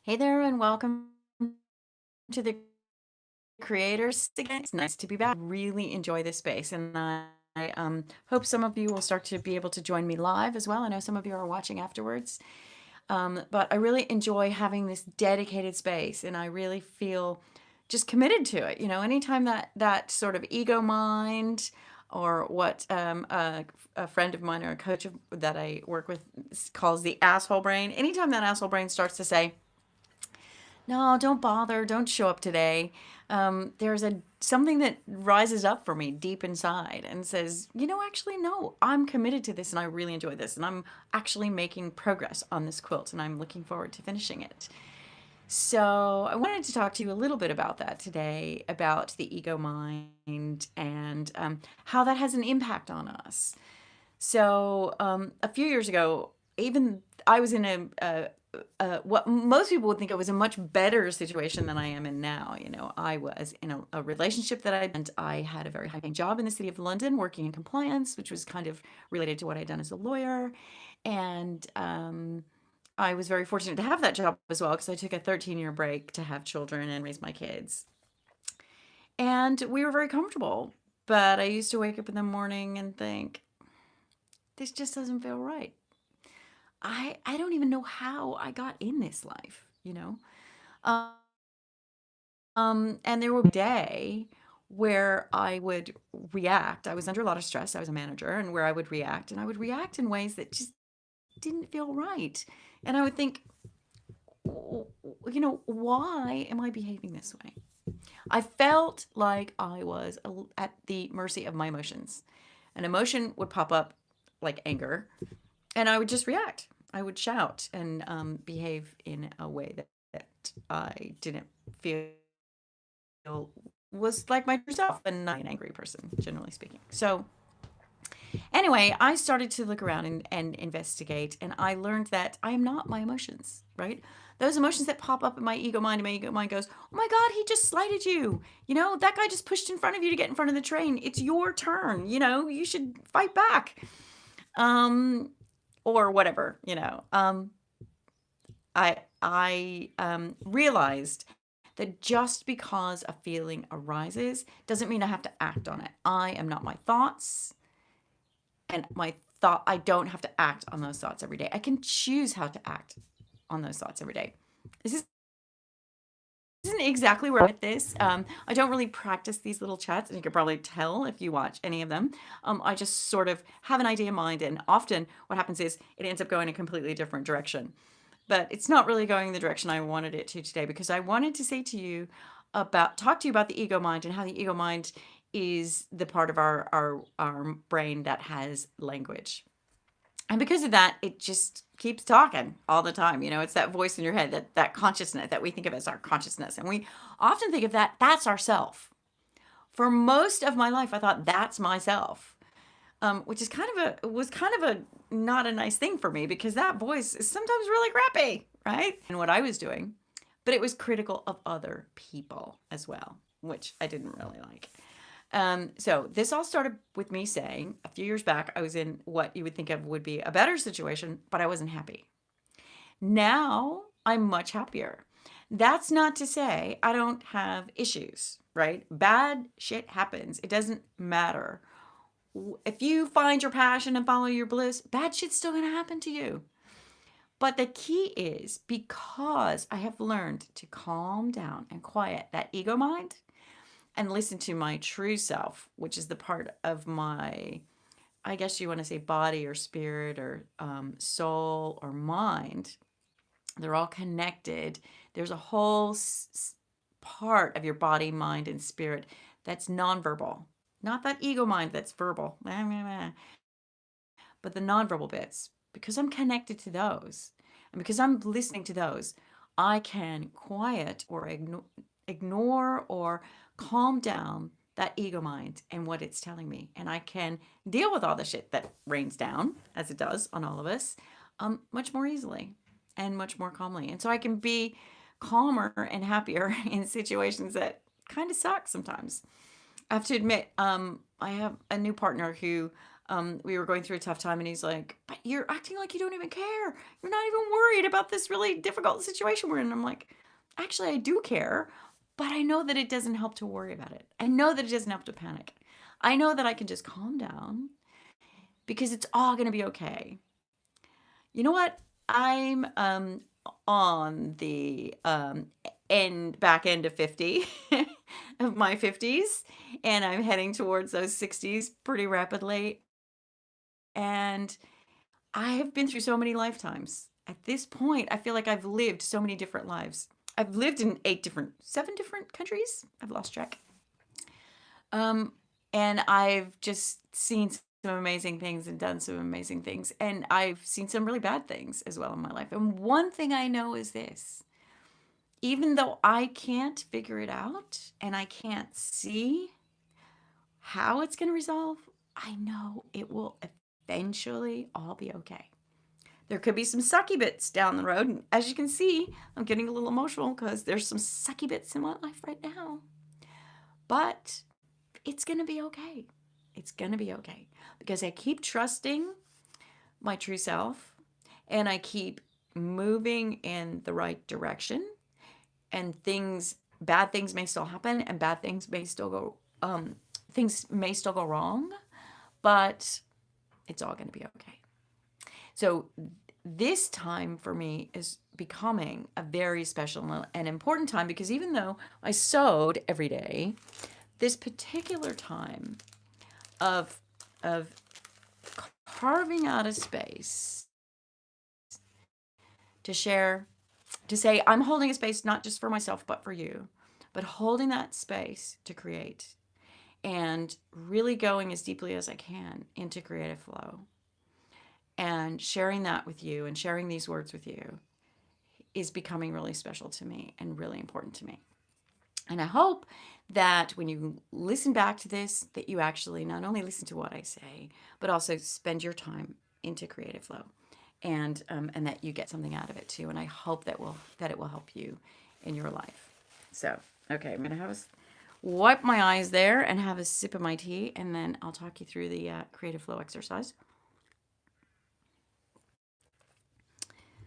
Hey there, and welcome to the Creators again. It's nice to be back. Really enjoy this space, and I hope some of you will start to be able to join me live as well. I know some of you are watching afterwards, but I really enjoy having this dedicated space, and I really feel just committed to it. Anytime that sort of ego mind or what a friend of mine or a coach that I work with calls the asshole brain, anytime that asshole brain starts to say, no, don't bother. Don't show up today. There's a something that rises up for me deep inside and says, actually, no, I'm committed to this and I really enjoy this. And I'm actually making progress on this quilt and I'm looking forward to finishing it. So I wanted to talk to you a little bit about that today, about the ego mind and how that has an impact on us. So, a few years ago, even I was in what most people would think it was a much better situation than I am in now. I was in a relationship and I had a very high paying job in the city of London working in compliance, which was kind of related to what I'd done as a lawyer. And I was very fortunate to have that job as well because I took a 13-year break to have children and raise my kids. And we were very comfortable. But I used to wake up in the morning and think, this just doesn't feel right. I don't even know how I got in this life. Um, and there would be a day where I would react. I was under a lot of stress. I was a manager, and where I would react, and I would react in ways that just didn't feel right. And I would think, why am I behaving this way? I felt like I was at the mercy of my emotions. An emotion would pop up like anger, and I would just react. I would shout and behave in a way that I didn't feel was like my true self and not an angry person, generally speaking. So, anyway, I started to look around and investigate, and I learned that I am not my emotions, right? Those emotions that pop up in my ego mind, and my ego mind goes, oh my God, he just slighted you. That guy just pushed in front of you to get in front of the train. It's your turn. You should fight back. Um, or whatever. I realized that just because a feeling arises doesn't mean I have to act on it. I am not my thoughts, and I don't have to act on those thoughts every day. I can choose how to act on those thoughts every day. This isn't exactly where I'm with this. I don't really practice these little chats, and you can probably tell if you watch any of them. I just sort of have an idea in mind, and often what happens is it ends up going a completely different direction. But it's not really going the direction I wanted it to today because I wanted to talk to you about the ego mind and how the ego mind is the part of our brain that has language. And because of that, it just keeps talking all the time. It's that voice in your head, that consciousness that we think of as our consciousness. And we often think of that's ourself. For most of my life, I thought that's myself, which is was kind of a not a nice thing for me because that voice is sometimes really crappy, right? And what I was doing, but it was critical of other people as well, which I didn't really like. So this all started with me saying a few years back, I was in what you would think of would be a better situation, but I wasn't happy. Now I'm much happier. That's not to say I don't have issues, right? Bad shit happens. It doesn't matter. If you find your passion and follow your bliss, bad shit's still going to happen to you. But the key is because I have learned to calm down and quiet that ego mind and listen to my true self, which is the part of my, I guess you want to say body or spirit or soul or mind. They're all connected. There's a whole part of your body, mind, and spirit that's nonverbal. Not that ego mind that's verbal, but the nonverbal bits. Because I'm connected to those, and because I'm listening to those, I can quiet or ignore or calm down that ego mind and what it's telling me. And I can deal with all the shit that rains down, as it does on all of us, much more easily and much more calmly. And so I can be calmer and happier in situations that kind of suck sometimes. I have to admit, I have a new partner who we were going through a tough time, and he's like, "But you're acting like you don't even care. You're not even worried about this really difficult situation we're in." And I'm like, "Actually, I do care, but I know that it doesn't help to worry about it. I know that it doesn't help to panic. I know that I can just calm down because it's all going to be okay." You know what? I'm on the back end of 50 of my 50s, and I'm heading towards those 60s pretty rapidly. And I have been through so many lifetimes. At this point, I feel like I've lived so many different lives. I've lived in 7 different countries. I've lost track. Um, and I've just seen some amazing things and done some amazing things. And I've seen some really bad things as well in my life. And one thing I know is this: even though I can't figure it out and I can't see how it's going to resolve, I know it will eventually all be okay. There could be some sucky bits down the road. And as you can see, I'm getting a little emotional because there's some sucky bits in my life right now. But it's going to be okay. It's going to be okay because I keep trusting my true self and I keep moving in the right direction. And bad things may still happen, and bad things may still things may still go wrong, but it's all going to be okay. So this time for me is becoming a very special and important time because even though I sewed every day, this particular time of of carving out a space to share, to say I'm holding a space not just for myself but for you, but holding that space to create and really going as deeply as I can into creative flow and sharing that with you and sharing these words with you is becoming really special to me and really important to me. And I hope that when you listen back to this, that you actually not only listen to what I say, but also spend your time into creative flow, and that you get something out of it too. And I hope that it will help you in your life. So, okay, I'm gonna wipe my eyes there and have a sip of my tea, and then I'll talk you through the creative flow exercise.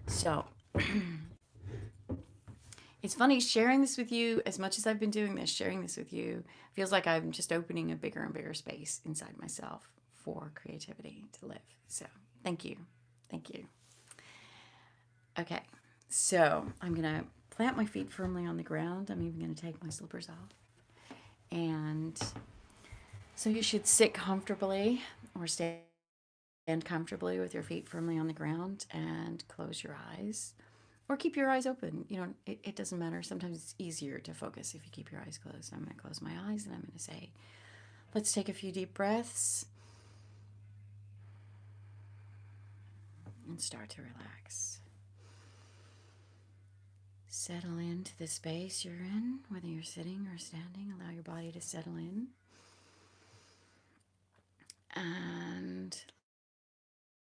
So, it's funny sharing this with you. As much as I've been doing this, sharing this with you feels like I'm just opening a bigger and bigger space inside myself for creativity to live. So, thank you. Thank you. Okay, so I'm going to plant my feet firmly on the ground. I'm even going to take my slippers off. And so you should sit comfortably or stand comfortably with your feet firmly on the ground and close your eyes. Or keep your eyes open. You know, it doesn't matter. Sometimes it's easier to focus if you keep your eyes closed. I'm going to close my eyes and I'm going to say, let's take a few deep breaths and start to relax. Settle into the space you're in, whether you're sitting or standing. Allow your body to settle in. And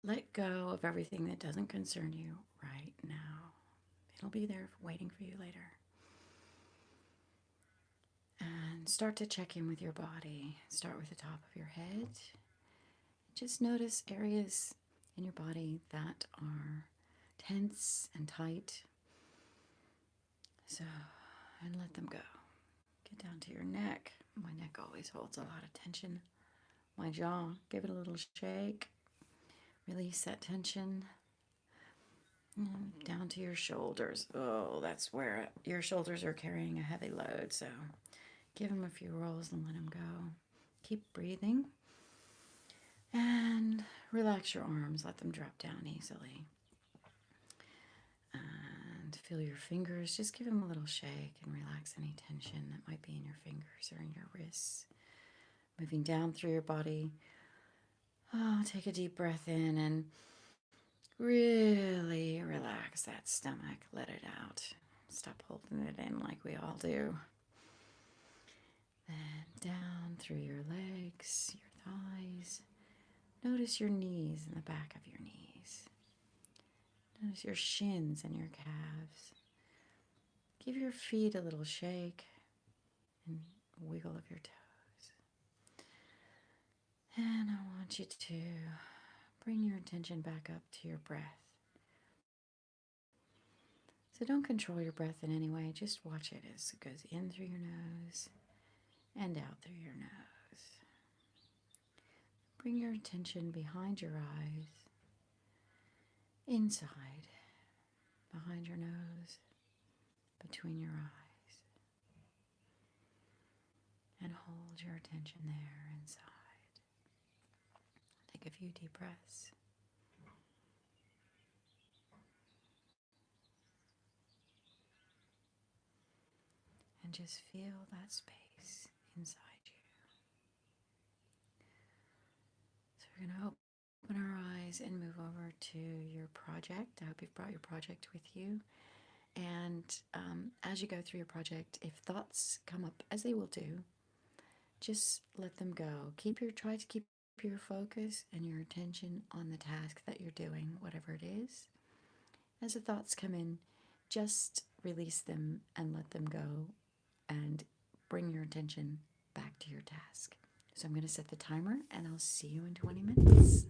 let go of everything that doesn't concern you right now. It'll be there waiting for you later. And start to check in with your body. Start with the top of your head. Just notice areas in your body that are tense and tight. So, and let them go. Get down to your neck. My neck always holds a lot of tension. My jaw, give it a little shake. Release that tension. Down to your shoulders. Oh, that's where your shoulders are carrying a heavy load. So give them a few rolls and let them go. Keep breathing. And relax your arms. Let them drop down easily. And feel your fingers. Just give them a little shake and relax any tension that might be in your fingers or in your wrists. Moving down through your body. Oh, take a deep breath in and really relax that stomach. Let it out. Stop holding it in like we all do. Then down through your legs, your thighs. Notice your knees and the back of your knees. Notice your shins and your calves. Give your feet a little shake and wiggle of your toes. And I want you to bring your attention back up to your breath. So don't control your breath in any way. Just watch it as it goes in through your nose and out through your nose. Bring your attention behind your eyes, inside, behind your nose, between your eyes. And hold your attention there inside. Take a few deep breaths. And just feel that space inside you. So we're going to open our eyes and move over to your project. I hope you've brought your project with you. And as you go through your project, if thoughts come up, as they will do, just let them go. Try to keep your focus and your attention on the task that you're doing, whatever it is. As the thoughts come in, just release them and let them go and bring your attention back to your task. So I'm going to set the timer and I'll see you in 20 minutes.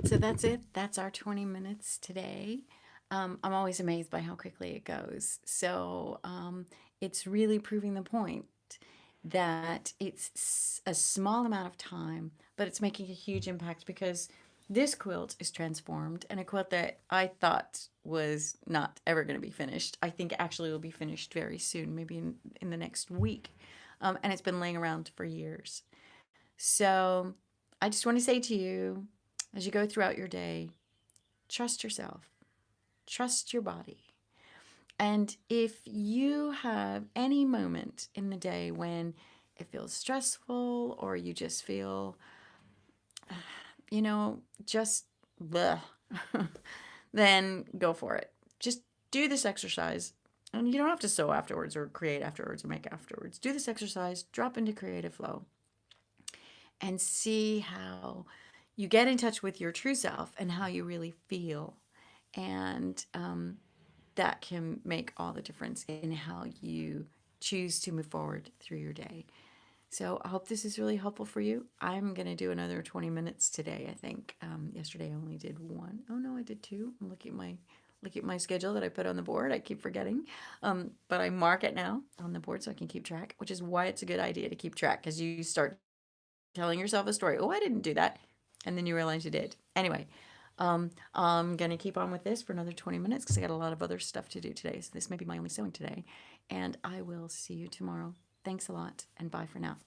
So that's it. That's our 20 minutes today. I'm always amazed by how quickly it goes. So it's really proving the point that it's a small amount of time, but it's making a huge impact because this quilt is transformed, and a quilt that I thought was not ever going to be finished, I think actually will be finished very soon, maybe in the next week. And it's been laying around for years. So I just want to say to you, as you go throughout your day, trust yourself, trust your body. And if you have any moment in the day when it feels stressful or you just feel, just bleh, then go for it. Just do this exercise. And you don't have to sew afterwards or create afterwards or make afterwards. Do this exercise, drop into creative flow, and see how you get in touch with your true self and how you really feel. And that can make all the difference in how you choose to move forward through your day. So I hope this is really helpful for you. I'm going to do another 20 minutes today, I think. Yesterday I only did one. Oh no, I did two. I'm looking at my schedule that I put on the board. I keep forgetting. But I mark it now on the board so I can keep track, which is why it's a good idea to keep track, because you start telling yourself a story. Oh, I didn't do that. And then you realize you did. Anyway, I'm going to keep on with this for another 20 minutes because I got a lot of other stuff to do today. So this may be my only sewing today. And I will see you tomorrow. Thanks a lot, and bye for now.